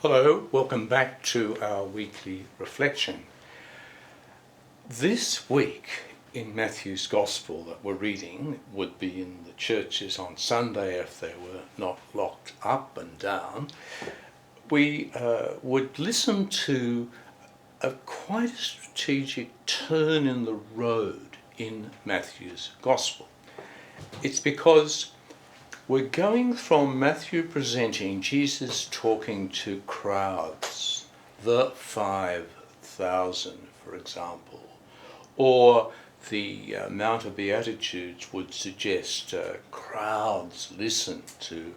Hello, welcome back to our weekly reflection. This week in Matthew's Gospel that we're reading would be in the churches on Sunday if they were not locked up and down. We would listen to quite a strategic turn in the road in Matthew's Gospel. It's because we're going from Matthew presenting Jesus talking to crowds, the 5,000 for example, or the Mount of Beatitudes would suggest crowds listen to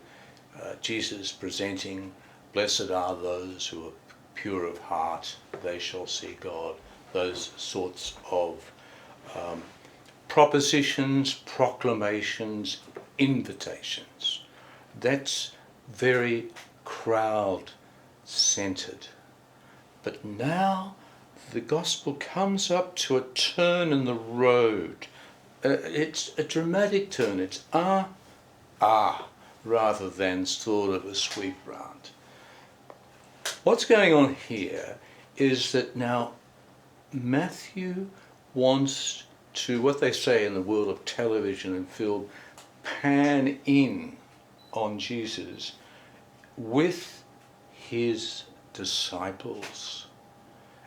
Jesus presenting, blessed are those who are pure of heart, they shall see God, those sorts of propositions, proclamations, invitations. That's very crowd-centered. But now the gospel comes up to a turn in the road. It's a dramatic turn. It's rather than sort of a sweep round. What's going on here is that now Matthew wants to, what they say in the world of television and film, pan in on Jesus with his disciples.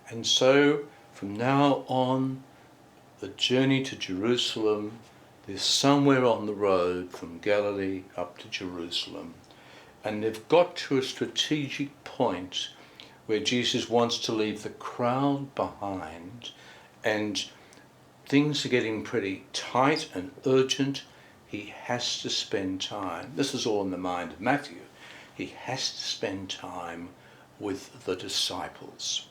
And so from now on, the journey to Jerusalem is somewhere on the road from Galilee up to Jerusalem. And they've got to a strategic point where Jesus wants to leave the crowd behind, and things are getting pretty tight and urgent. He has to spend time, this is all in the mind of Matthew, he has to spend time with the disciples.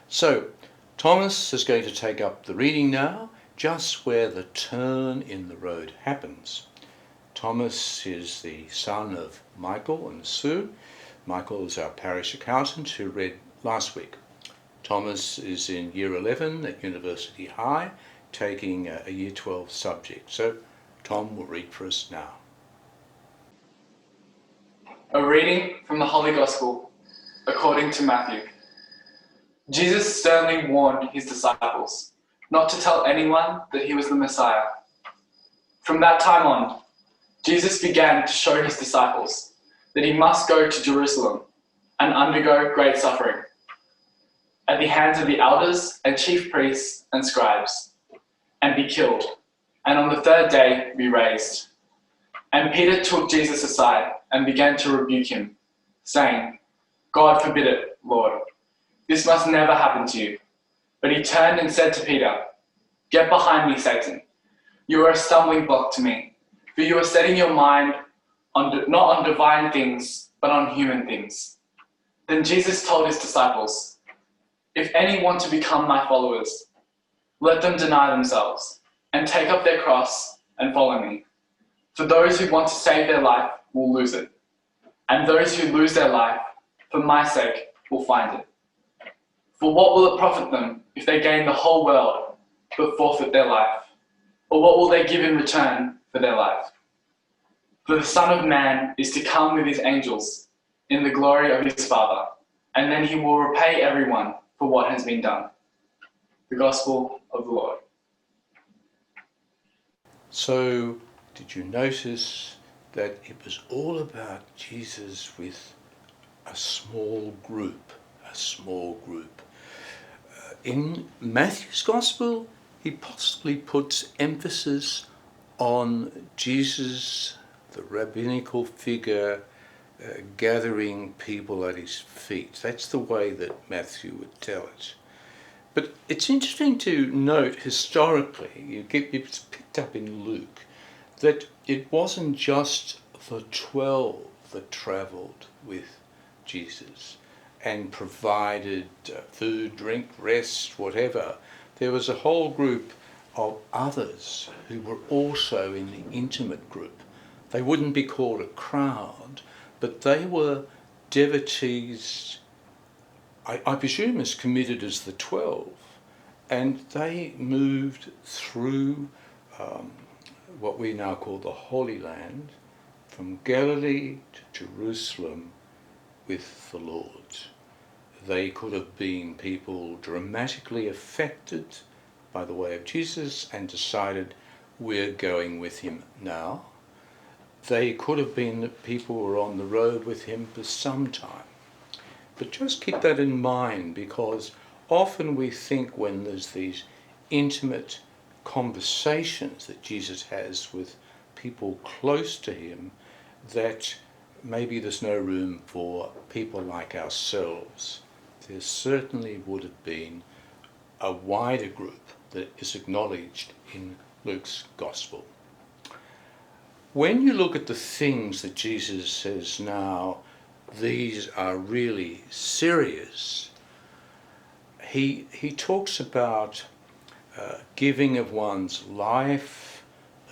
So Thomas is going to take up the reading now, just where the turn in the road happens. Thomas is the son of Michael and Sue. Michael is our parish accountant who read last week. Thomas is in year 11 at University High, taking a year 12 subject. So Tom will read for us now. A reading from the Holy Gospel according to Matthew. Jesus sternly warned his disciples not to tell anyone that he was the Messiah. From that time on, Jesus began to show his disciples that he must go to Jerusalem and undergo great suffering at the hands of the elders and chief priests and scribes, and be killed, and on the third day be raised. And Peter took Jesus aside and began to rebuke him, saying, God forbid it, Lord. This must never happen to you. But he turned and said to Peter, Get behind me, Satan. You are a stumbling block to me, for you are setting your mind not on divine things, but on human things. Then Jesus told his disciples, If any want to become my followers, let them deny themselves and take up their cross and follow me. For those who want to save their life will lose it, and those who lose their life for my sake will find it. For what will it profit them if they gain the whole world but forfeit their life? Or what will they give in return for their life? For the Son of Man is to come with his angels in the glory of his Father, and then he will repay everyone for what has been done. The Gospel of the Lord. So, did you notice that it was all about Jesus with a small group? In Matthew's Gospel, he possibly puts emphasis on Jesus, the rabbinical figure, gathering people at his feet. That's the way that Matthew would tell it. But it's interesting to note historically, it's picked up in Luke, that it wasn't just the 12 that travelled with Jesus and provided food, drink, rest, whatever. There was a whole group of others who were also in the intimate group. They wouldn't be called a crowd, but they were devotees, I presume as committed as the 12, and they moved through what we now call the Holy Land, from Galilee to Jerusalem, with the Lord. They could have been people dramatically affected by the way of Jesus and decided, we're going with him now. They could have been that people were on the road with him for some time. But just keep that in mind, because often we think when there's these intimate conversations that Jesus has with people close to him, that maybe there's no room for people like ourselves. There certainly would have been a wider group that is acknowledged in Luke's Gospel. When you look at the things that Jesus says now, these are really serious, he talks about giving of one's life,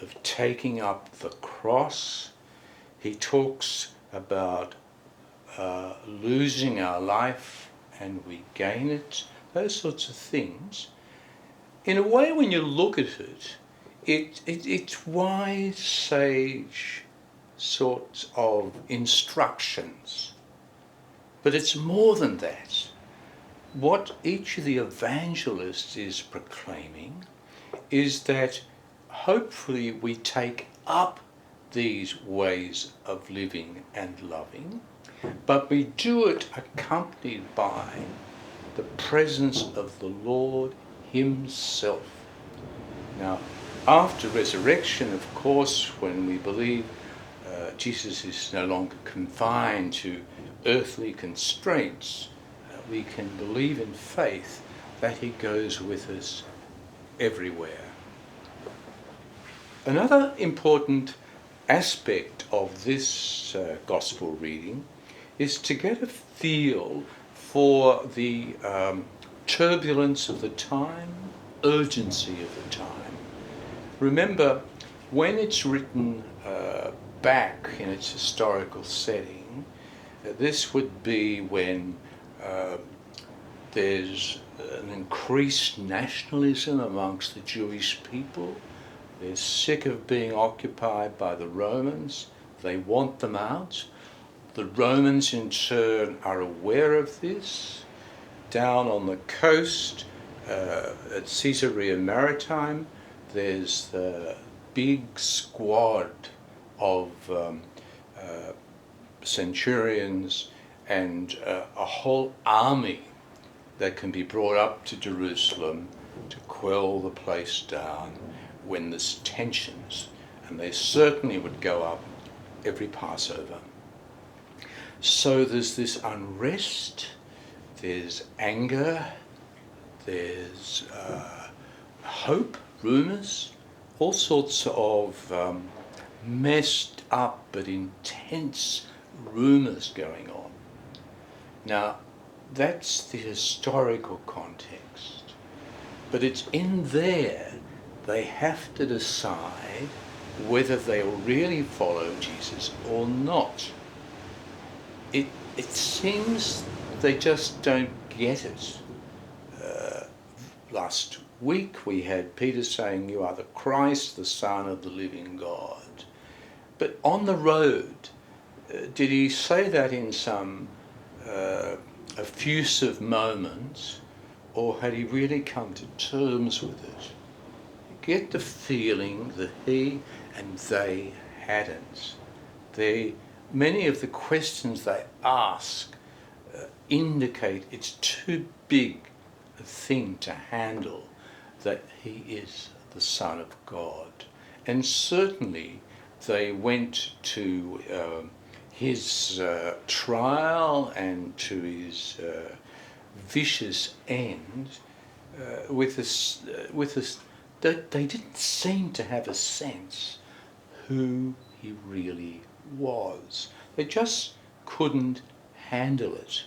of taking up the cross. He talks about losing our life and we gain it, those sorts of things. In a way, when you look at it, it's wise, sage sorts of instructions. But it's more than that. What each of the evangelists is proclaiming is that hopefully we take up these ways of living and loving, but we do it accompanied by the presence of the Lord himself. Now, after resurrection, of course, when we believe Jesus is no longer confined to earthly constraints, we can believe in faith that he goes with us everywhere. Another important aspect of this gospel reading is to get a feel for the turbulence of the time, urgency of the time. Remember, when it's written back in its historical setting, this would be when there's an increased nationalism amongst the Jewish people. They're sick of being occupied by the Romans. They want them out. The Romans in turn are aware of this. Down on the coast at Caesarea Maritime, there's the big squad of centurions and a whole army that can be brought up to Jerusalem to quell the place down when there's tensions, and they certainly would go up every Passover. So there's this unrest, there's anger, there's hope, rumours, all sorts of messed up but intense rumours going on. Now, that's the historical context, but it's in there they have to decide whether they'll really follow Jesus or not. It seems they just don't get it. Last week we had Peter saying, "You are the Christ, the Son of the living God." But on the road, did he say that in some effusive moment, or had he really come to terms with it? You get the feeling that he and they hadn't. Many of the questions they ask indicate it's too big a thing to handle, that he is the Son of God. And certainly they went to his trial and to his vicious end with this. They didn't seem to have a sense who he really was. They just couldn't handle it.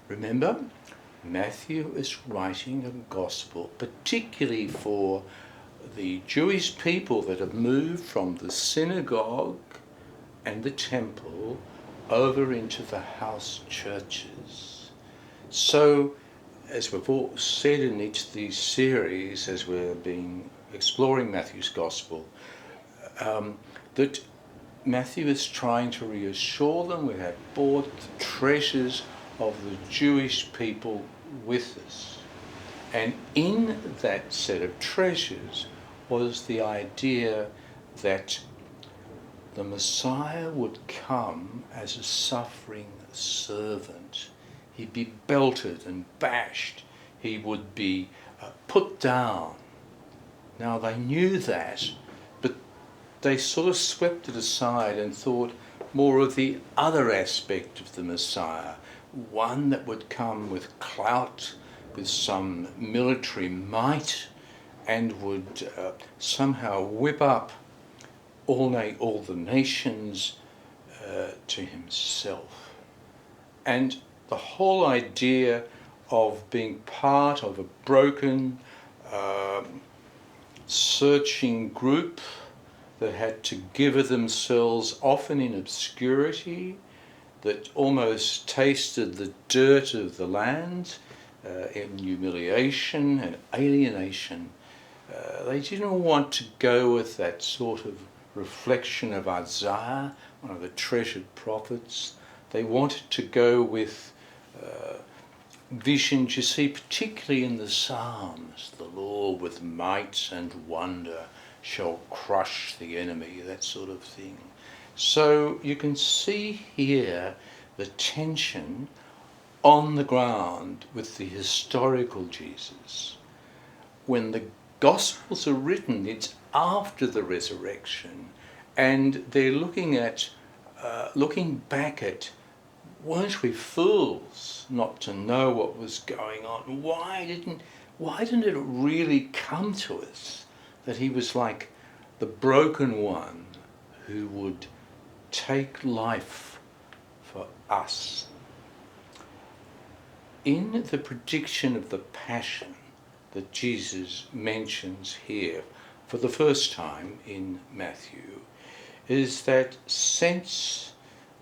Remember, Matthew is writing a gospel particularly for the Jewish people that have moved from the synagogue and the temple over into the house churches. So, as we've all said in each of these series, as we've been exploring Matthew's gospel, that Matthew is trying to reassure them we have brought the treasures of the Jewish people with us. And in that set of treasures was the idea that the Messiah would come as a suffering servant. He'd be belted and bashed. He would be put down. Now they knew that, but they sort of swept it aside and thought more of the other aspect of the Messiah, one that would come with clout, with some military might, and would somehow whip up all the nations to himself. And the whole idea of being part of a broken, searching group that had to give of themselves, often in obscurity, that almost tasted the dirt of the land, in humiliation and alienation. They didn't want to go with that sort of reflection of Isaiah, one of the treasured prophets. They wanted to go with visions you see particularly in the Psalms. The Lord with might and wonder shall crush the enemy, that sort of thing. So you can see here the tension on the ground with the historical Jesus. When the Gospels are written, it's after the resurrection, and they're looking back at, weren't we fools not to know what was going on? Why didn't it really come to us that he was like the broken one who would take life for us? In the prediction of the Passion that Jesus mentions here for the first time in Matthew is that sense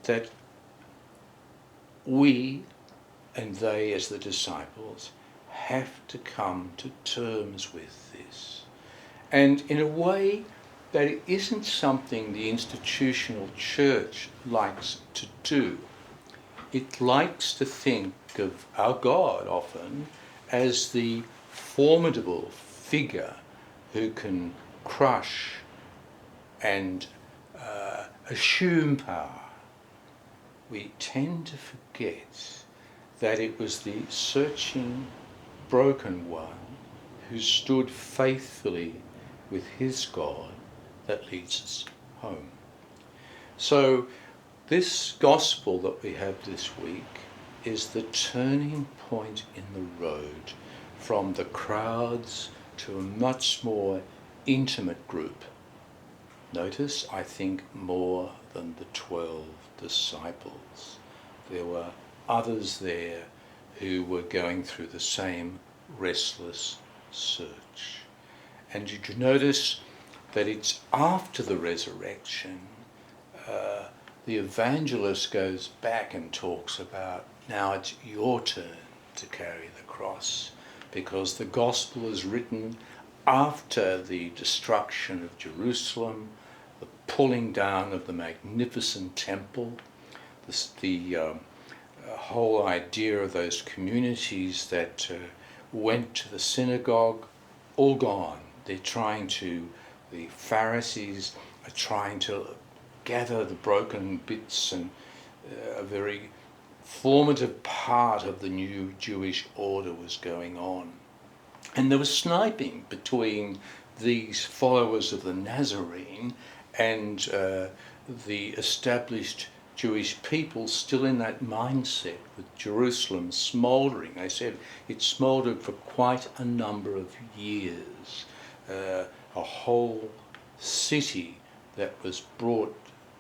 that we and they as the disciples have to come to terms with this. And in a way that it isn't something the institutional church likes to do. It likes to think of our God often as the formidable figure who can crush and assume power. We tend to forget that it was the searching, broken one who stood faithfully with his God that leads us home. So this gospel that we have this week is the turning point in the road from the crowds to a much more intimate group. Notice, I think, more than the 12 disciples. There were others there who were going through the same restless search. And you can notice that it's after the resurrection, the evangelist goes back and talks about, now it's your turn to carry the cross, because the gospel is written after the destruction of Jerusalem, the pulling down of the magnificent temple, the whole idea of those communities that went to the synagogue, all gone. The Pharisees are trying to gather the broken bits, and a very formative part of the new Jewish order was going on. And there was sniping between these followers of the Nazarene and the established Jewish people still in that mindset with Jerusalem smouldering. They said it smouldered for quite a number of years. A whole city that was brought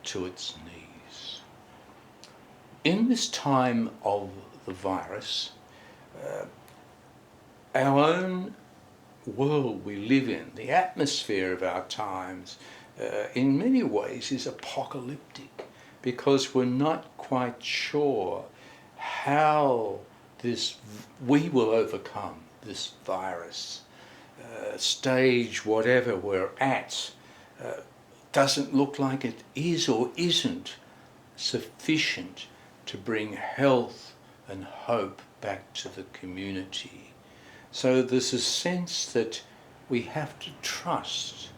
to its knees. In this time of the virus, our own world we live in, the atmosphere of our times, in many ways is apocalyptic, because we're not quite sure how we will overcome this virus. Stage whatever we're at, doesn't look like it is or isn't sufficient to bring health and hope back to the community. So there's a sense that we have to trust,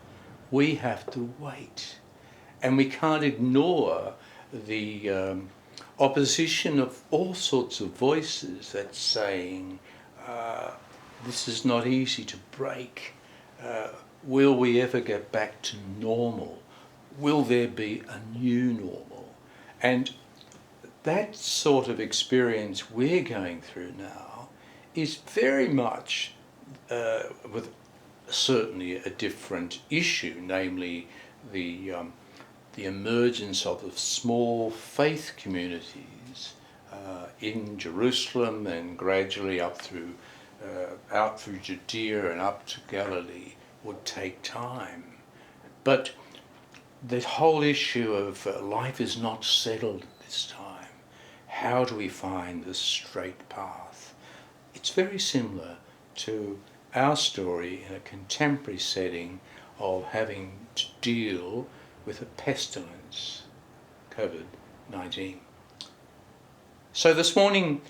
we have to wait, and we can't ignore the opposition of all sorts of voices that's saying, this is not easy to break. Will we ever get back to normal? Will there be a new normal? And that sort of experience we're going through now is very much with certainly a different issue, namely the emergence of the small faith communities in Jerusalem and gradually up through out through Judea and up to Galilee would take time. But the whole issue of life is not settled at this time. How do we find the straight path? It's very similar to our story in a contemporary setting of having to deal with a pestilence, COVID-19. So this morning,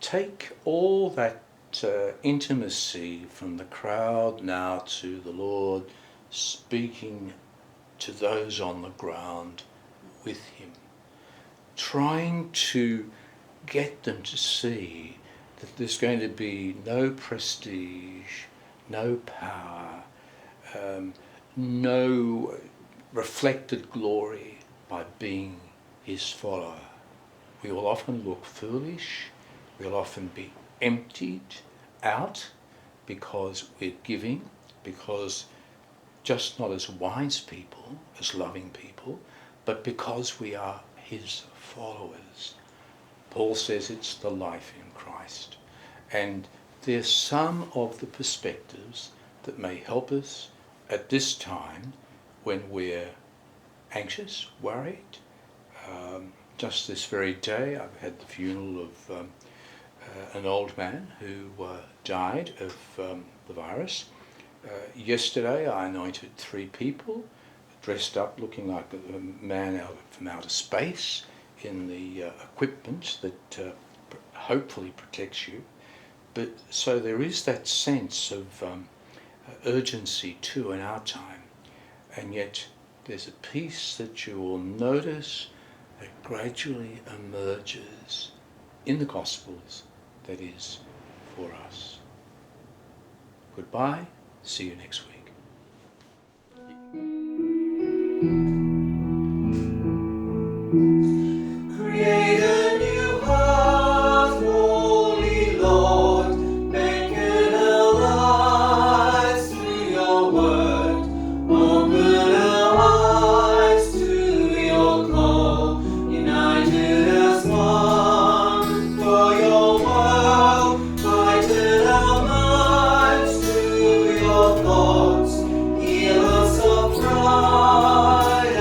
take all that intimacy from the crowd now to the Lord, speaking to those on the ground with him, trying to get them to see that there's going to be no prestige, no power, no reflected glory by being his follower. We will often look foolish, we'll often be emptied out because we're giving, because just not as wise people, as loving people, but because we are his followers. Paul says it's the life in Christ. And there's some of the perspectives that may help us at this time when we're anxious, worried. Just this very day, I've had the funeral of an old man who died of the virus. Yesterday, I anointed 3 people, dressed up looking like a man from outer space in the equipment that hopefully protects you. But so there is that sense of urgency too in our time, and yet there's a peace that you will notice that gradually emerges in the Gospels that is for us. Goodbye, see you next week. Create a new heart, Holy Lord, beckon our lives through your word, open our eyes to your call, united as one for your world, heighten our minds to your thoughts, heal us of pride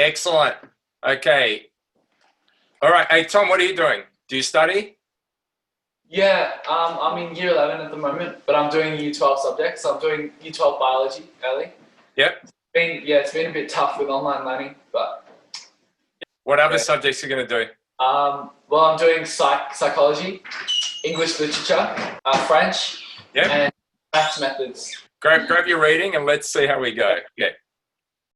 Excellent. Okay. All right. Hey, Tom, what are you doing? Do you study? Yeah, I'm in year 11 at the moment, but I'm doing year 12 subjects. So I'm doing year 12 biology early. Yep. It's been a bit tough with online learning, but What other yeah. subjects are you going to do? Well, I'm doing psychology, English literature, French, Yep. and maths methods. Grab your reading and let's see how we go. Yeah.